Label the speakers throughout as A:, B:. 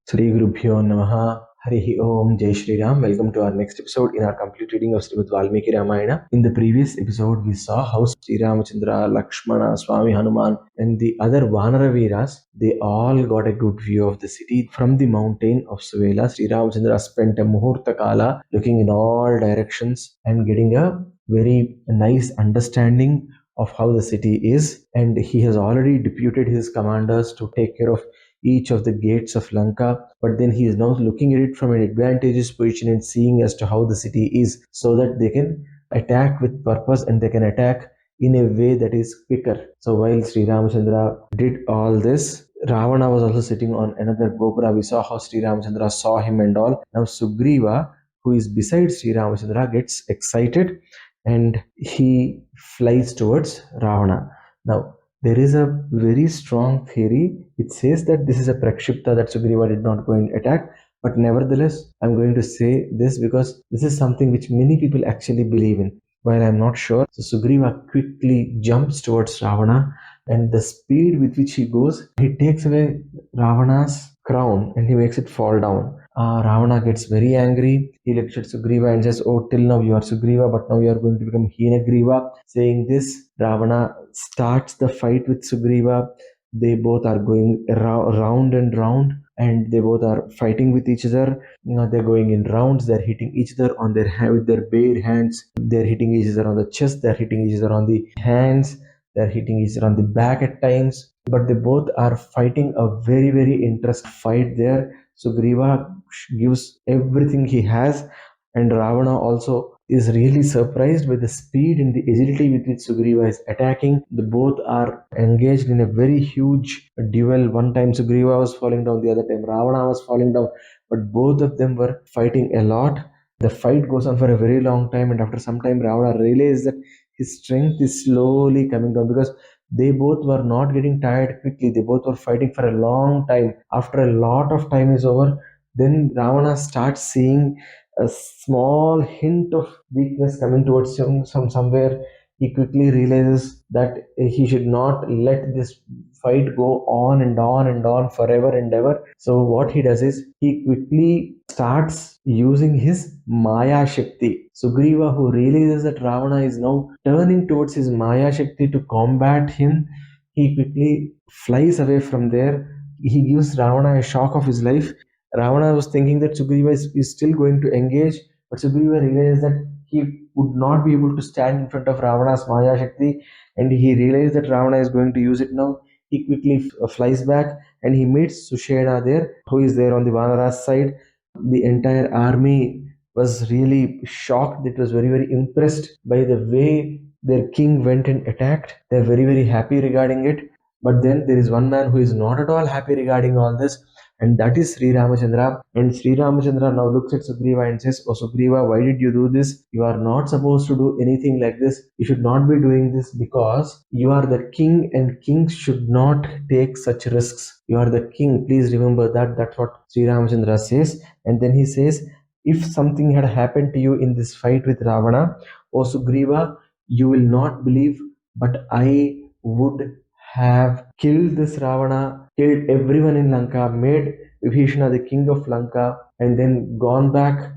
A: Sri Gurubhyo Namaha. Harihi Om. Jai Shri Ram. Welcome to our next episode in our complete reading of Srimad Valmiki Ramayana. In the previous episode, we saw how Sri Ramachandra, Lakshmana, Swami Hanuman, and the other Vanara Veeras, they all got a good view of the city from the mountain of Suvela. Sri Ramachandra spent a Muhurta Kala looking in all directions and getting a very nice understanding of how the city is. And he has already deputed his commanders to take care of each of the gates of Lanka, but then he is now looking at it from an advantageous position and seeing as to how the city is so that they can attack with purpose and they can attack in a way that is quicker. So while Sri Ramachandra did all this, Ravana was also sitting on another Gopura. We saw how Sri Ramachandra saw him and all. Now Sugreva, who is beside Sri Ramachandra, gets excited and he flies towards Ravana. Now there is a very strong theory. It says that this is a Prakshipta that Sugreva did not go and attack. But nevertheless, I'm going to say this because this is something which many people actually believe in. While I'm not sure, so Sugreva quickly jumps towards Ravana, and the speed with which he goes, he takes away Ravana's crown and he makes it fall down. Ravana gets very angry. He looks at Sugreva and says, "Oh, till now you are Sugreva, but now you are going to become Hinagriva." Saying this, Ravana starts the fight with Sugreva. They both are going round and round, and they both are fighting with each other. They're going in rounds. They're hitting each other on their with their bare hands. They're hitting each other on the chest. They're hitting each other on the hands. They're hitting each other on the back at times. But they both are fighting a very, very interesting fight there. Sugriva gives everything he has, and Ravana also is really surprised by the speed and the agility with which Sugriva is attacking. The both are engaged in a very huge duel. One time Sugriva was falling down, the other time Ravana was falling down, but both of them were fighting a lot. The fight goes on for a very long time, and after some time, Ravana realizes that his strength is slowly coming down because they both were not getting tired quickly. They both were fighting for a long time. After a lot of time is over, then Ravana starts seeing a small hint of weakness coming towards him from somewhere. He quickly realizes that he should not let this fight go on and on and on forever and ever. So what he does is he quickly starts using his Maya Shakti. Sugriva, who realizes that Ravana is now turning towards his Maya Shakti to combat him, he quickly flies away from there. He gives Ravana a shock of his life. Ravana was thinking that Sugriva is still going to engage, but Sugriva realized that he would not be able to stand in front of Ravana's Maya Shakti, and he realized that Ravana is going to use it now. He quickly flies back and he meets Sushena there, who is there on the Vanara's side. The entire army was really shocked. It was very, very impressed by the way their king went and attacked. They're very, very happy regarding it. But then there is one man who is not at all happy regarding all this, and that is Sri Ramachandra. And Sri Ramachandra now looks at Sugriva and says, "Oh Sugriva, why did you do this? You are not supposed to do anything like this. You should not be doing this because you are the king and kings should not take such risks. You are the king. Please remember that." That's what Sri Ramachandra says. And then he says, "If something had happened to you in this fight with Ravana, O Sugriva, you will not believe, but I would have killed this Ravana, killed everyone in Lanka, made Vibhishana the king of Lanka, and then gone back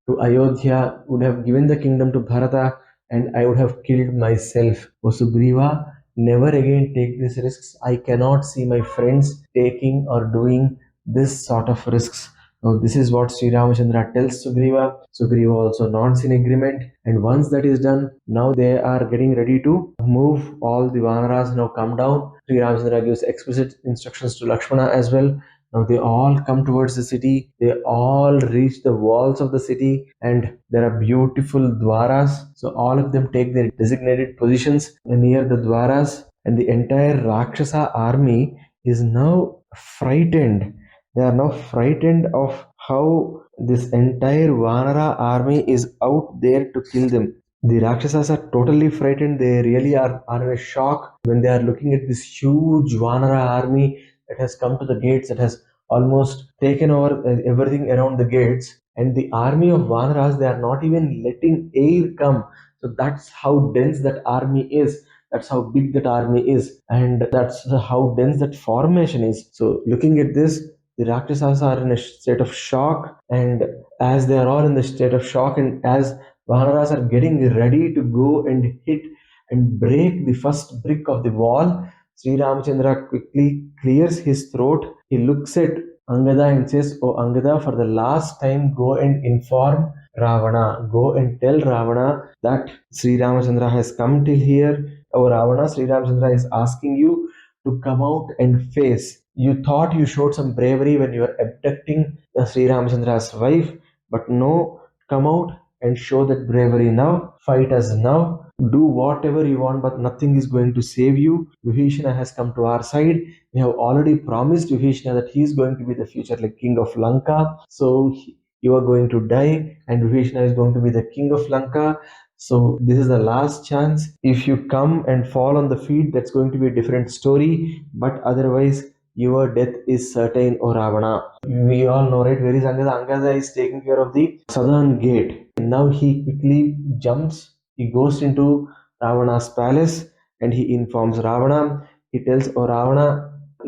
A: to Ayodhya, would have given the kingdom to Bharata, and I would have killed myself. O Sugriva, never again take these risks. I cannot see my friends taking or doing this sort of risks." Now, this is what Sri Ramachandra tells Sugriva. Sugriva also nods in agreement, and once that is done, now they are getting ready to move. All the Vanaras now come down. Sri Ramachandra gives explicit instructions to Lakshmana as well. Now they all come towards the city. They all reach the walls of the city, and there are beautiful dwaras. So all of them take their designated positions near the dwaras, and the entire Rakshasa army is now frightened. They are now frightened of how this entire Vanara army is out there to kill them. The Rakshasas are totally frightened. They really are in a shock when they are looking at this huge Vanara army that has come to the gates, that has almost taken over everything around the gates. And the army of Vanaras, they are not even letting air come. So that's how dense that army is. That's how big that army is. And that's how dense that formation is. So looking at this, The Rakshasas are in a state of shock, and as they are all in the state of shock, and as Vanaras are getting ready to go and hit and break the first brick of the wall, Sri Ramachandra quickly clears his throat. He looks at Angada and says, "Oh Angada, for the last time, go and inform Ravana. Go and tell Ravana that Sri Ramachandra has come till here. Oh Ravana, Sri Ramachandra is asking you to come out and face. You thought you showed some bravery when you were abducting the Sri Ramachandra's wife, but no, come out and show that bravery now. Fight us now. Do whatever you want, but nothing is going to save you. Vibhishana has come to our side. We have already promised Vibhishana that he is going to be the future like king of Lanka. So you are going to die, and Vibhishana is going to be the king of Lanka. So this is the last chance. If you come and fall on the feet, that's going to be a different story. But otherwise, your death is certain, O Ravana." We all know, right? Where is Angada? Angada is taking care of the southern gate. Now he quickly jumps. He goes into Ravana's palace and he informs Ravana. He tells, "Oh Ravana,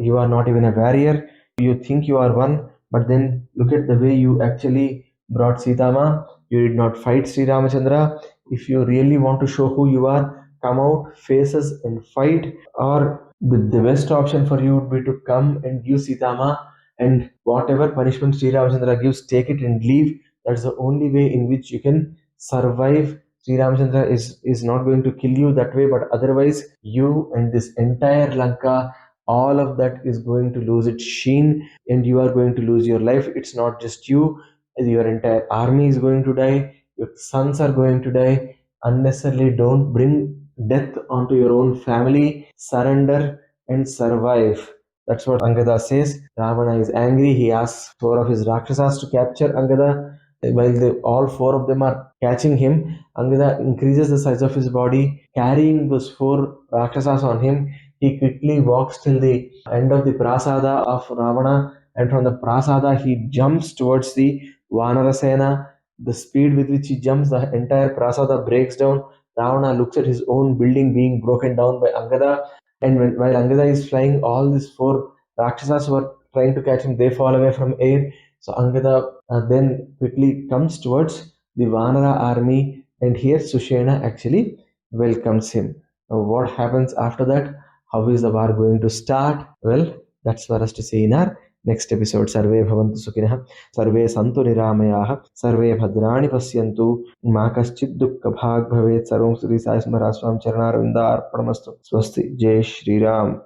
A: you are not even a warrior. You think you are one, but then look at the way you actually brought Sitama. You did not fight Sri Ramachandra. If you really want to show who you are, come out, face us and fight. Or the best option for you would be to come and give Sitama, and whatever punishment Sri Ramachandra gives, take it and leave. That's the only way in which you can survive. Sri Ramachandra is not going to kill you that way, but otherwise you and this entire Lanka, all of that is going to lose its sheen, and you are going to lose your life. It's not just you, your entire army is going to die, your sons are going to die. Unnecessarily don't bring death onto your own family. Surrender and survive." That's what Angada says. Ravana is angry. He asks four of his Rakshasas to capture Angada. While all four of them are catching him, Angada increases the size of his body, carrying those four Rakshasas on him. He quickly walks till the end of the prasada of Ravana, and from the prasada he jumps towards the Vanarasena. The speed with which he jumps, the entire prasada breaks down. Ravana looks at his own building being broken down by Angada, and while Angada is flying, all these four Rakshasas who are trying to catch him, they fall away from air. So Angada then quickly comes towards the Vanara army, and here Sushena actually welcomes him. Now, what happens after that? How is the war going to start? Well, that's for us to see in our next episode. Sarve bhavantu sukhinah, sarve santu niramayah, sarve bhadrani pasyantu, ma kaschid dukkha bhag bhavet, sarvam Sri Sai Smaraswam Charanarinda Arpanamastu. Swasti. Jai Shri Ram.